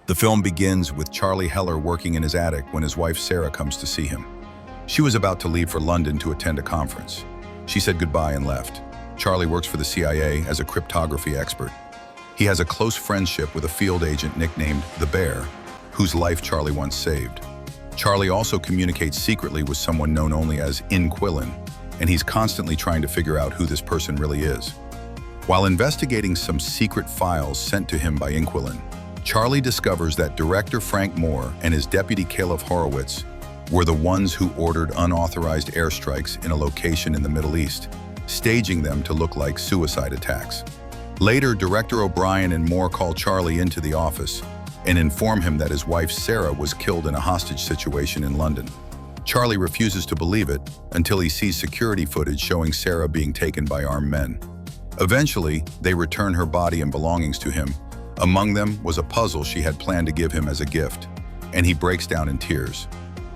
The film begins with Charlie Heller working in his attic when his wife Sarah comes to see him. She was about to leave for London to attend a conference. She said goodbye and left. Charlie works for the CIA as a cryptography expert. He has a close friendship with a field agent nicknamed the Bear, whose life Charlie once saved. Charlie also communicates secretly with someone known only as Inquiline, and he's constantly trying to figure out who this person really is. While investigating some secret files sent to him by Inquiline, Charlie discovers that director Frank Moore and his deputy Caleb Horowitz were the ones who ordered unauthorized airstrikes in a location in the Middle East, staging them to look like suicide attacks. Later, Director O'Brien and Moore call Charlie into the office and inform him that his wife Sarah was killed in a hostage situation in London. Charlie refuses to believe it until he sees security footage showing Sarah being taken by armed men. Eventually, they return her body and belongings to him. Among them was a puzzle she had planned to give him as a gift, and he breaks down in tears.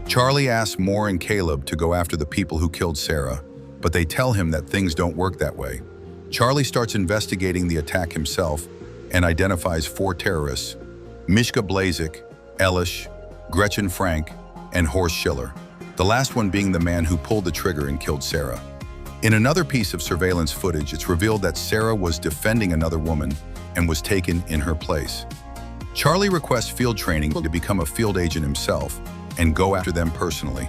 Charlie asks Moore and Caleb to go after the people who killed Sarah, but they tell him that things don't work that way. Charlie starts investigating the attack himself and identifies 4 terrorists: Mishka Blazik, Elish, Gretchen Frank, and Horst Schiller, the last one being the man who pulled the trigger and killed Sarah. In another piece of surveillance footage, it's revealed that Sarah was defending another woman and was taken in her place. Charlie requests field training to become a field agent himself and go after them personally.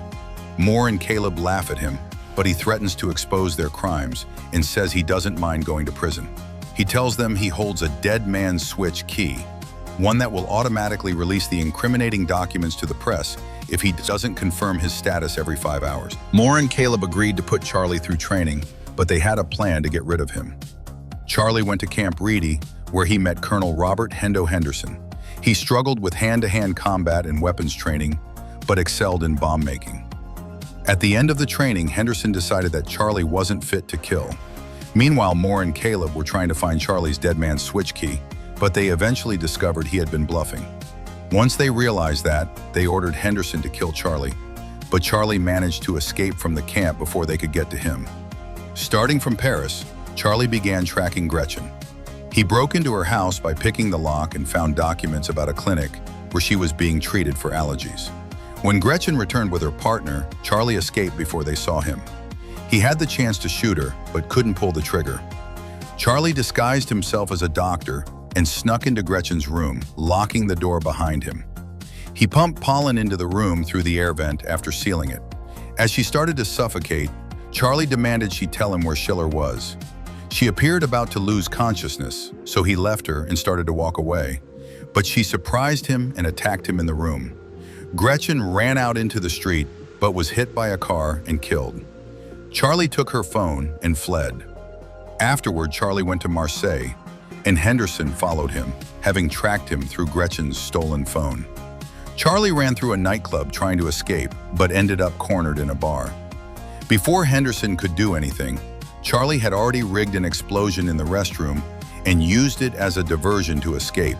Moore and Caleb laugh at him, but he threatens to expose their crimes and says he doesn't mind going to prison. He tells them he holds a dead man's switch key, one that will automatically release the incriminating documents to the press if he doesn't confirm his status every 5 hours. Moore and Caleb agreed to put Charlie through training, but they had a plan to get rid of him. Charlie went to Camp Reedy, where he met Colonel Robert Hendo Henderson. He struggled with hand-to-hand combat and weapons training, but excelled in bomb making. At the end of the training, Henderson decided that Charlie wasn't fit to kill. Meanwhile, Moore and Caleb were trying to find Charlie's dead man's switch key, but they eventually discovered he had been bluffing. Once they realized that, they ordered Henderson to kill Charlie, but Charlie managed to escape from the camp before they could get to him. Starting from Paris, Charlie began tracking Gretchen. He broke into her house by picking the lock and found documents about a clinic where she was being treated for allergies. When Gretchen returned with her partner, Charlie escaped before they saw him. He had the chance to shoot her, but couldn't pull the trigger. Charlie disguised himself as a doctor and snuck into Gretchen's room, locking the door behind him. He pumped pollen into the room through the air vent after sealing it. As she started to suffocate, Charlie demanded she tell him where Schiller was. She appeared about to lose consciousness, so he left her and started to walk away. But she surprised him and attacked him in the room. Gretchen ran out into the street, but was hit by a car and killed. Charlie took her phone and fled. Afterward, Charlie went to Marseille, and Henderson followed him, having tracked him through Gretchen's stolen phone. Charlie ran through a nightclub trying to escape, but ended up cornered in a bar. Before Henderson could do anything, Charlie had already rigged an explosion in the restroom and used it as a diversion to escape.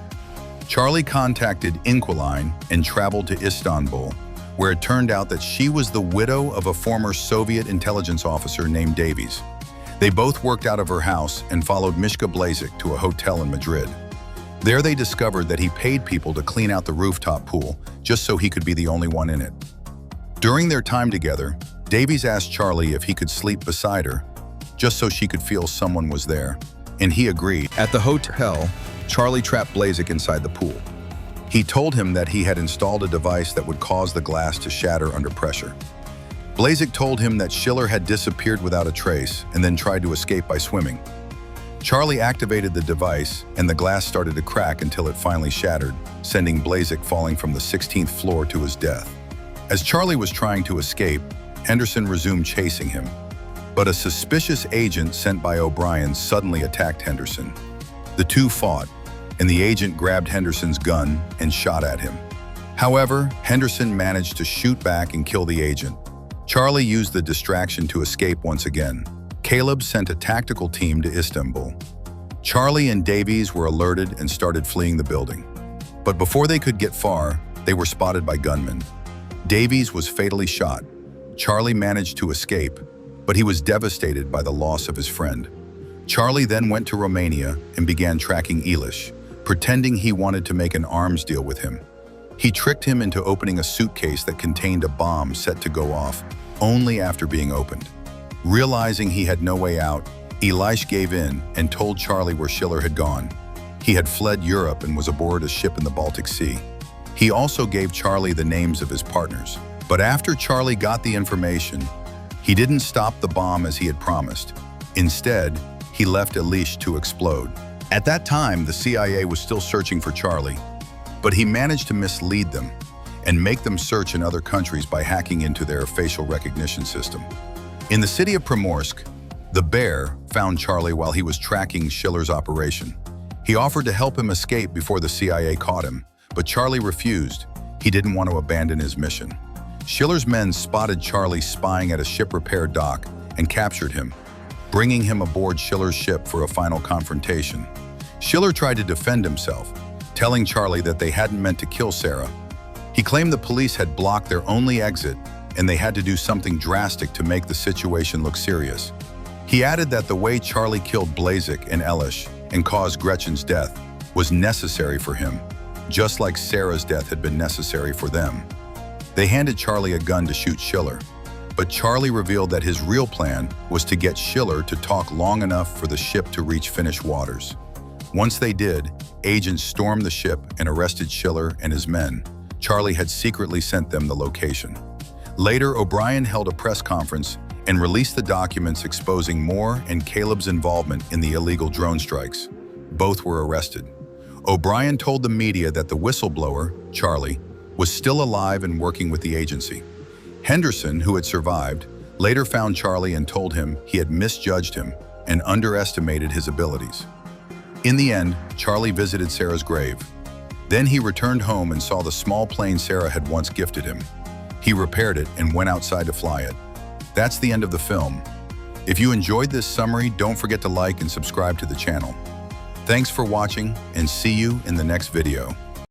Charlie contacted Inquiline and traveled to Istanbul, where it turned out that she was the widow of a former Soviet intelligence officer named Davies. They both worked out of her house and followed Mishka Blazik to a hotel in Madrid. There they discovered that he paid people to clean out the rooftop pool just so he could be the only one in it. During their time together, Davies asked Charlie if he could sleep beside her, just so she could feel someone was there, and he agreed. At the hotel, Charlie trapped Blazik inside the pool. He told him that he had installed a device that would cause the glass to shatter under pressure. Blazik told him that Schiller had disappeared without a trace and then tried to escape by swimming. Charlie activated the device, and the glass started to crack until it finally shattered, sending Blazik falling from the 16th floor to his death. As Charlie was trying to escape, Henderson resumed chasing him. But a suspicious agent sent by O'Brien suddenly attacked Henderson. The two fought, and the agent grabbed Henderson's gun and shot at him. However, Henderson managed to shoot back and kill the agent. Charlie used the distraction to escape once again. Caleb sent a tactical team to Istanbul. Charlie and Davies were alerted and started fleeing the building. But before they could get far, they were spotted by gunmen. Davies was fatally shot. Charlie managed to escape, but he was devastated by the loss of his friend. Charlie then went to Romania and began tracking Elish, pretending he wanted to make an arms deal with him. He tricked him into opening a suitcase that contained a bomb set to go off only after being opened. Realizing he had no way out, Elish gave in and told Charlie where Schiller had gone. He had fled Europe and was aboard a ship in the Baltic Sea. He also gave Charlie the names of his partners. But after Charlie got the information, he didn't stop the bomb as he had promised. Instead, he left Elish to explode. At that time, the CIA was still searching for Charlie, but he managed to mislead them and make them search in other countries by hacking into their facial recognition system. In the city of Primorsk, the Bear found Charlie while he was tracking Schiller's operation. He offered to help him escape before the CIA caught him, but Charlie refused. He didn't want to abandon his mission. Schiller's men spotted Charlie spying at a ship repair dock and captured him, bringing him aboard Schiller's ship for a final confrontation. Schiller tried to defend himself, telling Charlie that they hadn't meant to kill Sarah. He claimed the police had blocked their only exit and they had to do something drastic to make the situation look serious. He added that the way Charlie killed Blazik and Elish and caused Gretchen's death was necessary for him, just like Sarah's death had been necessary for them. They handed Charlie a gun to shoot Schiller, but Charlie revealed that his real plan was to get Schiller to talk long enough for the ship to reach Finnish waters. Once they did, agents stormed the ship and arrested Schiller and his men. Charlie had secretly sent them the location. Later, O'Brien held a press conference and released the documents exposing Moore and Caleb's involvement in the illegal drone strikes. Both were arrested. O'Brien told the media that the whistleblower, Charlie, was still alive and working with the agency. Henderson, who had survived, later found Charlie and told him he had misjudged him and underestimated his abilities. In the end, Charlie visited Sarah's grave. Then he returned home and saw the small plane Sarah had once gifted him. He repaired it and went outside to fly it. That's the end of the film. If you enjoyed this summary, don't forget to like and subscribe to the channel. Thanks for watching and see you in the next video.